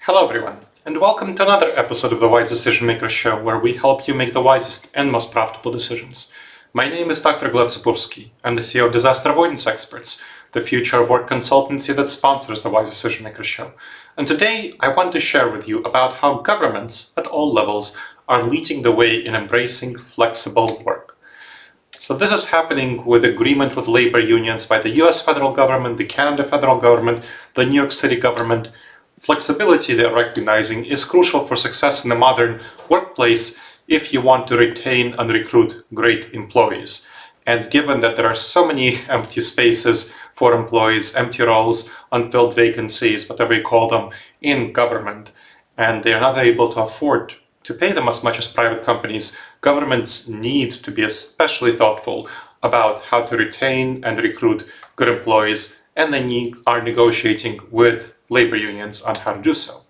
Hello everyone, and welcome to another episode of the Wise Decision Maker Show, where we help you make the wisest and most profitable decisions. My name is Dr. Gleb Tsipursky. I'm the CEO of Disaster Avoidance Experts, the future of work consultancy that sponsors the Wise Decision Maker Show. And today I want to share with you about how governments at all levels are leading the way in embracing flexible work. So this is happening with agreement with labor unions by the US federal government, the Canada federal government, the New York City government. Flexibility, they're recognizing, is crucial for success in the modern workplace if you want to retain and recruit great employees. And given that there are so many empty spaces for employees, empty roles, unfilled vacancies, whatever you call them, in government, and they are not able to afford to pay them as much as private companies, governments need to be especially thoughtful about how to retain and recruit good employees, and they are negotiating with labor unions on how to do so.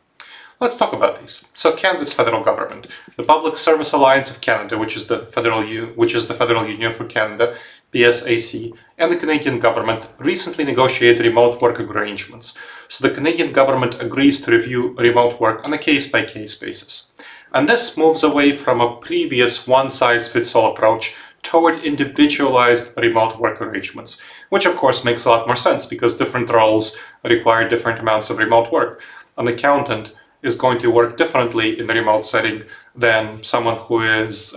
Let's talk about these. So Canada's federal government, the Public Service Alliance of Canada, which is the federal union for Canada, PSAC, and the Canadian government recently negotiated remote work arrangements. So the Canadian government agrees to review remote work on a case-by-case basis. And this moves away from a previous one-size-fits-all approach toward individualized remote work arrangements, which of course makes a lot more sense because different roles require different amounts of remote work. An accountant is going to work differently in the remote setting than someone who is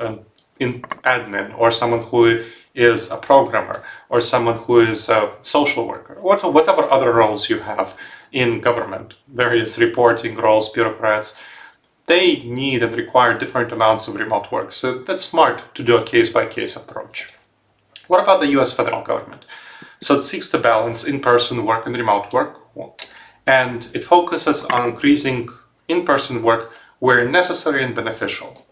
in admin, or someone who is a programmer, or someone who is a social worker, whatever other roles you have in government, various reporting roles, bureaucrats. They need and require different amounts of remote work, so that's smart to do a case-by-case approach. What about the US federal government? So it seeks to balance in-person work and remote work, and it focuses on increasing in-person work where necessary and beneficial.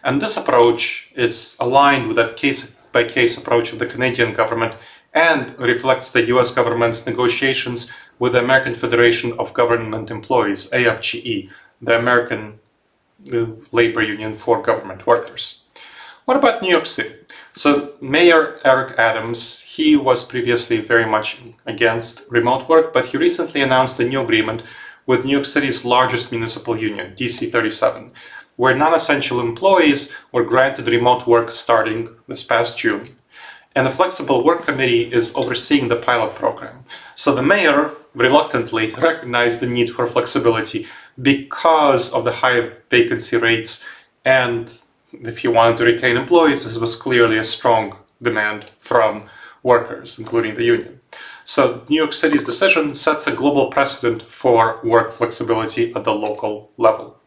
And this approach is aligned with that case-by-case approach of the Canadian government and reflects the US government's negotiations with the American Federation of Government Employees, AFGE, the American labor union for government workers. What about New York City? So Mayor Eric Adams, he was previously very much against remote work, but he recently announced a new agreement with New York City's largest municipal union, DC 37, where non-essential employees were granted remote work starting this past June. And the Flexible Work Committee is overseeing the pilot program. So the mayor reluctantly recognized the need for flexibility because of the high vacancy rates, and if you wanted to retain employees, this was clearly a strong demand from workers, including the union. So New York City's decision sets a global precedent for work flexibility at the local level.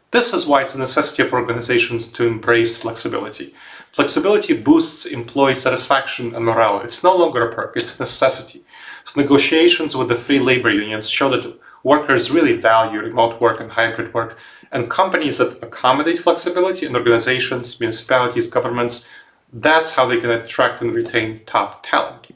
This is why it's a necessity for organizations to embrace flexibility. Flexibility boosts employee satisfaction and morale. It's no longer a perk, it's a necessity. So negotiations with the free labor unions show that workers really value remote work and hybrid work, and companies that accommodate flexibility in organizations, municipalities, governments, that's how they can attract and retain top talent.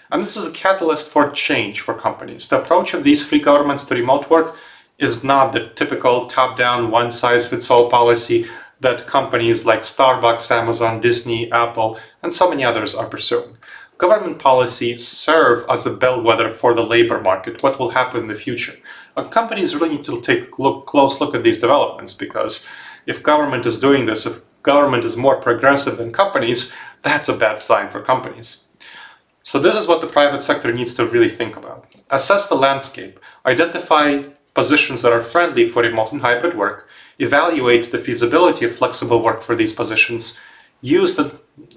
And this is a catalyst for change for companies. The approach of these free governments to remote work is not the typical top-down, one-size-fits-all policy that companies like Starbucks, Amazon, Disney, Apple, and so many others are pursuing. Government policies serve as a bellwether for the labor market, what will happen in the future. And companies really need to take a close look at these developments, because if government is doing this, if government is more progressive than companies, that's a bad sign for companies. So this is what the private sector needs to really think about. Assess the landscape, identify positions that are friendly for remote and hybrid work, evaluate the feasibility of flexible work for these positions, use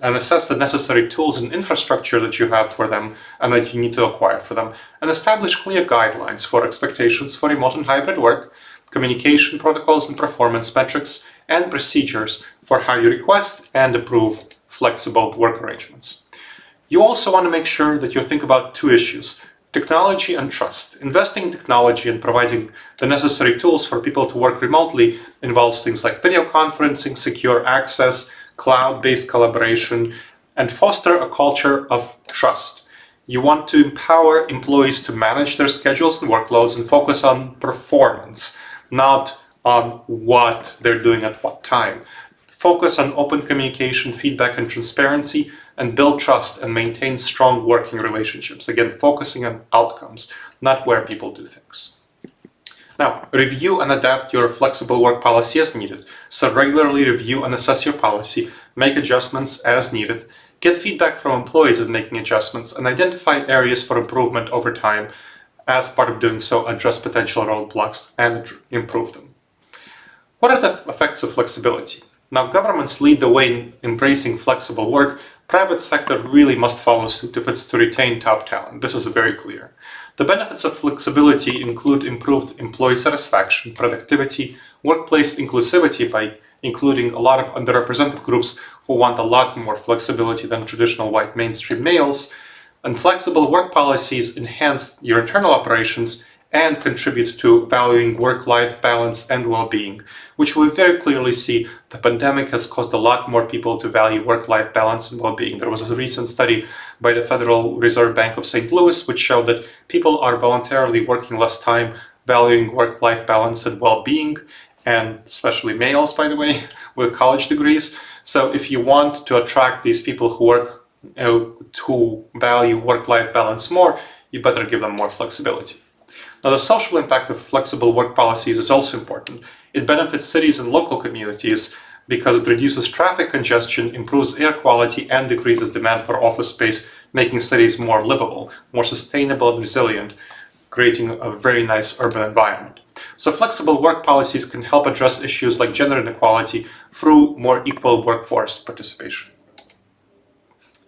and assess the necessary tools and infrastructure that you have for them and that you need to acquire for them, and establish clear guidelines for expectations for remote and hybrid work, communication protocols and performance metrics, and procedures for how you request and approve flexible work arrangements. You also want to make sure that you think about two issues: technology and trust. Investing in technology and providing the necessary tools for people to work remotely involves things like video conferencing, secure access, cloud-based collaboration, and foster a culture of trust. You want to empower employees to manage their schedules and workloads and focus on performance, not on what they're doing at what time. Focus on open communication, feedback, and transparency, and build trust and maintain strong working relationships. Again, focusing on outcomes, not where people do things. Now, review and adapt your flexible work policy as needed. So regularly review and assess your policy, make adjustments as needed, get feedback from employees in making adjustments, and identify areas for improvement over time. As part of doing so, address potential roadblocks and improve them. What are the effects of flexibility? Now, governments lead the way in embracing flexible work. Private sector really must follow suit if it's to retain top talent. This is very clear. The benefits of flexibility include improved employee satisfaction, productivity, workplace inclusivity by including a lot of underrepresented groups who want a lot more flexibility than traditional white mainstream males, and flexible work policies enhance your internal operations and contribute to valuing work-life balance and well-being, which we very clearly see the pandemic has caused a lot more people to value work-life balance and well-being. There was a recent study by the Federal Reserve Bank of St. Louis which showed that people are voluntarily working less time, valuing work-life balance and well-being, and especially males, by the way, with college degrees. So if you want to attract these people who value work-life balance more, you better give them more flexibility. Now, the social impact of flexible work policies is also important. It benefits cities and local communities because it reduces traffic congestion, improves air quality, and decreases demand for office space, making cities more livable, more sustainable and resilient, creating a very nice urban environment. So flexible work policies can help address issues like gender inequality through more equal workforce participation.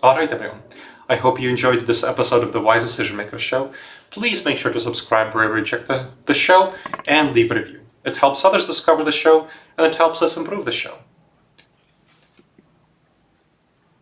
Alright everyone, I hope you enjoyed this episode of the Wise Decision Maker Show. Please make sure to subscribe wherever you check the show and leave a review. It helps others discover the show and it helps us improve the show.